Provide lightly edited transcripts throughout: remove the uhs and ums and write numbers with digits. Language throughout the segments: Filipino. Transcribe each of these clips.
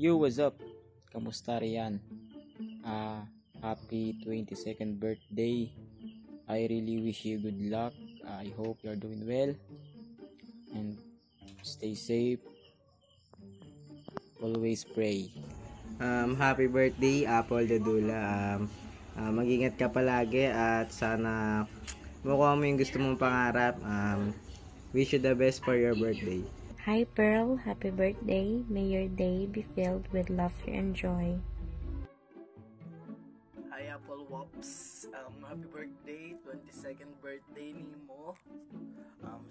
Yo, what's up? Kamusta riyan? Happy 22nd birthday. I really wish you good luck. I hope you're doing well and stay safe. Always pray. Happy birthday, Apple Dadula. Mag-ingat ka palagi at sana makuha mo yung gusto mong pangarap. Wish you the best for your birthday. Hi Pearl, happy birthday. May your day be filled with laughter and joy. Hi Apple Wops, happy birthday, 22nd birthday ni mo.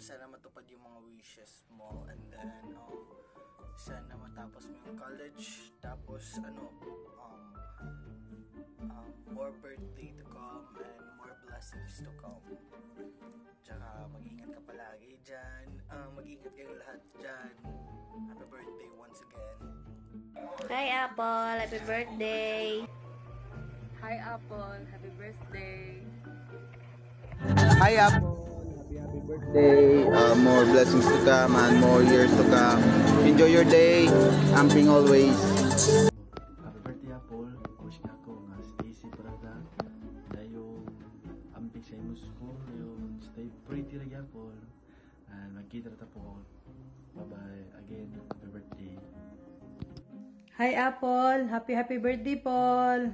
Sana matupad yung mga wishes mo and then sana matapos mo yung college, tapos more birthday to come and more blessings to come. Tsaka mag-ingat ka palagi dyan, mag-ingat kayong lahat dyan. Happy birthday once again. Hi Apple, happy birthday. Hi Apple, happy birthday. Hi Apple, happy birthday. More blessings to come and more years to come. Enjoy your day. Amping always. Happy birthday Apple. Wish nga ako nga stay safe talaga. Na yung amping sa imong school, yung stay pretty lagi Apple. And magkita na po. Bye bye again. Happy birthday. Hi Apple, happy birthday Paul.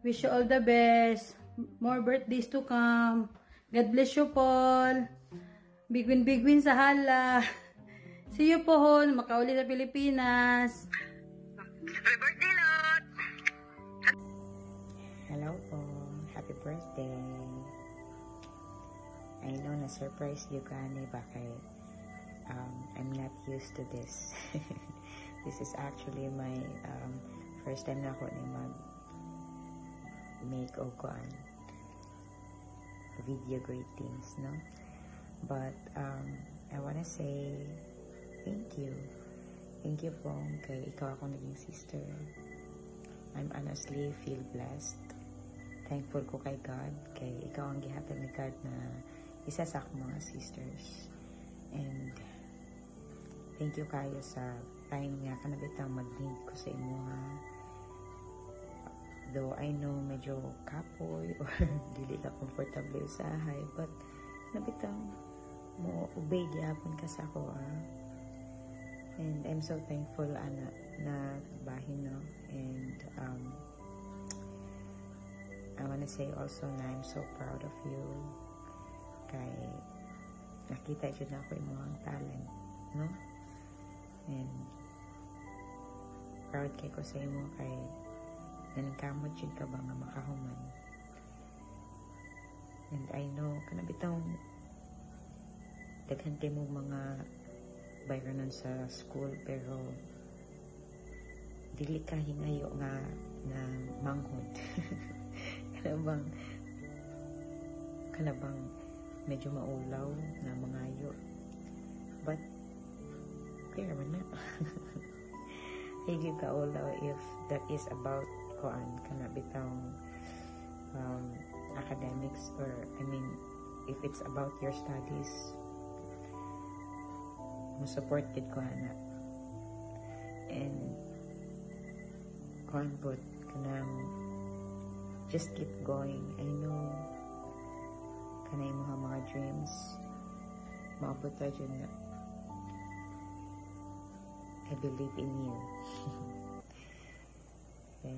Wish you all the best. More birthdays to come. God bless you Paul. Big win sa hala. See you Paul, makauli sa Pilipinas. Happy birthday Lot. Hello po. Happy birthday. I know na surprise you gani bakit I'm not used to this. This is actually my first time na ako ni make o kuan video greetings, no? But I wanna say thank you po kay ikaw ako naging sister. I'm honestly feel blessed, thankful ko kay God kay ikaw ang gihatag ni God na isa sa akong mga sisters, and thank you kayo sa time nga kanabitang mag-need ko sa imo ha. Though I know medyo kapoy or dili ka comfortable sa hay, but nabitang mo obey gyapon ka sa ako and I'm so thankful ana na bahin no, and I wanna say also na I'm so proud of you kay nakita jud na ako imong talent, no, and proud kay ko sa imo kay naningkamot jud ka ba nga makahuman, and I know kanabitaw daghan kay mo mga bayranan sa school pero dili ka hingayo nga na manghod. kanabang medyo maulaw na mangayo, but clear man na. Higi ka ulaw if that is about kuan kanabitaw academics, or I mean if it's about your studies, mo supported ko ana, and kuan pud kanang just keep going. I know kanay mga dreams maabot ta jud na. I believe in you. Okay.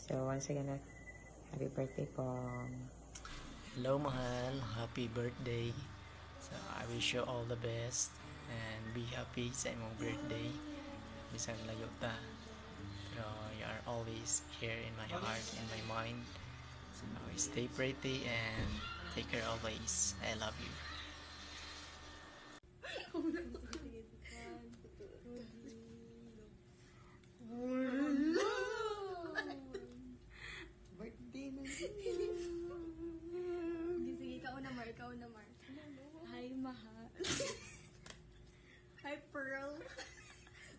So once again, happy birthday po. Hello mahal, happy birthday. So I wish you all the best and be happy sa imong birthday. Bisag layo ta, pero you are always here in my heart and my mind. So stay pretty and take care always. I love you. Birthday na sige, ikaw na Mar. Hi mahal. Hi Pearl.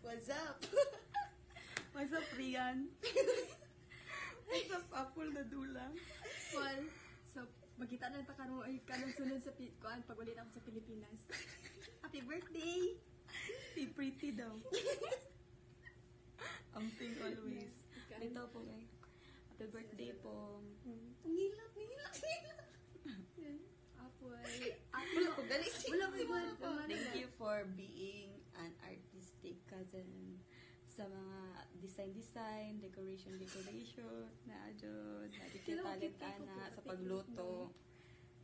What's up? What's up Rian? What's up Apple Dadula? Well, so magkita na ta karon ay kanang sunod sa kuan pag ulit ako sa Pilipinas. Happy birthday. Stay pretty daw. Dito po kay happy birthday po. Ngilak. Apple ko galing. Thank you for being an artistic cousin sa mga design, decoration na adjod, na di kay talent ana sa pagluto.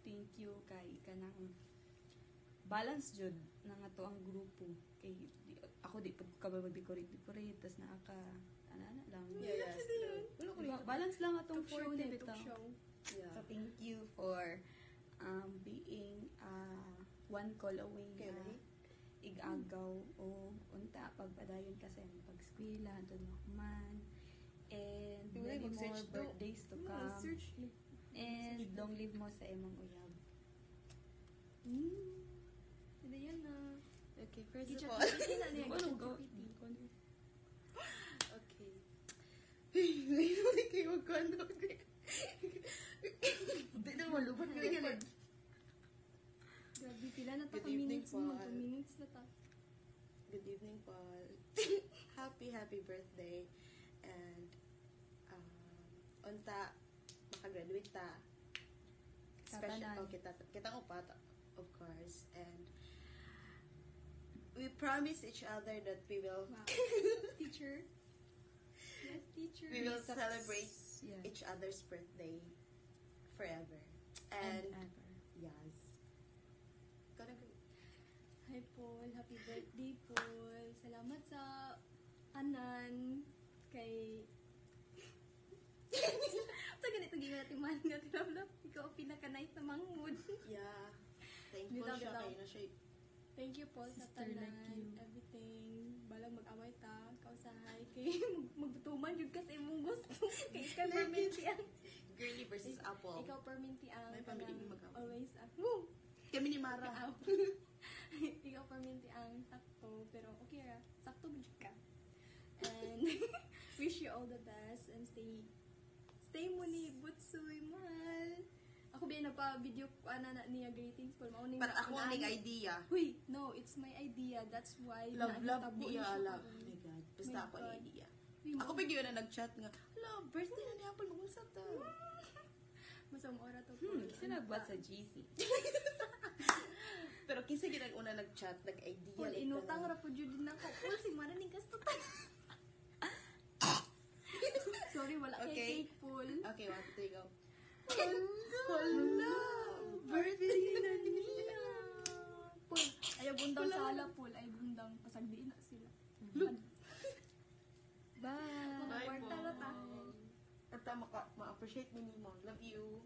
Thank you kay kanang balance jud na nga to ang grupo kay ako di pud ka mag-decorate tas nakaka ana lang. Yes. Balance lang atong show Forte bitaw. Yeah. So thank you for being one call away na igagaw o unta pagpadayon kasi pag-eskwela antud man and many more birthdays to come and long live mo sa imong uyab. Hindi yan na. Okay, first Teacher, of all. Okay. Hindi kayo magkano. Hindi na malubot ka ganun. Grabe, pila na ta Good ka evening, minutes Paul. mo, 2 minutes na ta. Good evening, Paul. Happy birthday. And, unta, makagraduate ta. Tatanan. Kita ko pa, of course. And, we promise each other that we will, Teacher. Yes, teacher. we will Sucks. celebrate Yeah. each other's birthday forever. And, ever. yes. Gonna go. Hi Paul, happy birthday Paul. Salamat sa anan kay sa ganito gina natin man nga tinawlap. Ikaw ang pinaka-nice na mangmud. Yeah. Thankful Bitaw, siya bitaw. kayo na siya. Thank you Paul sa Sister tanan, like you. everything. Balang mag-away ta, kausahay kay magtutuman jud kasi imong gusto. Kay ikaw perminti ang Girly versus Apple. ikaw perminti ang May pamilya kanang mag-away. always woo! Kami ni Mara. Ikaw perminti ang sakto, pero okay ra. Sakto ba jud ka? And wish you all the best and stay mo ni Butsuy, mahal. Ako ba nagpa-video ko na niya greetings Paul. Mauning Para ako ang idea. Huy, no, it's my idea. That's why Love naitabo niya, siya love. karon. Oh my God. Basta My ako ang God. idea. Huy, Ako pa yun na nag-chat nga, hello, birthday na ni Apple, mag-usap ta. Masam ora to Paul. Kasi nagbuhat sa GC. Pero kinsa ginag una nag-chat, nag-idea. Paul, like inutang that. ra po jud din ako. Paul, si Mara ning gasto ta. Sorry, wala kay Okay. cake, Paul. Okay, 1, 2, 3, go. Hala! Birthday na niya! Paul, ayaw bundang sala, Paul. Ay bundang pasagdiin na sila. Bye! Mga kwarta na ta. At ma-appreciate mo ni mo. Love you.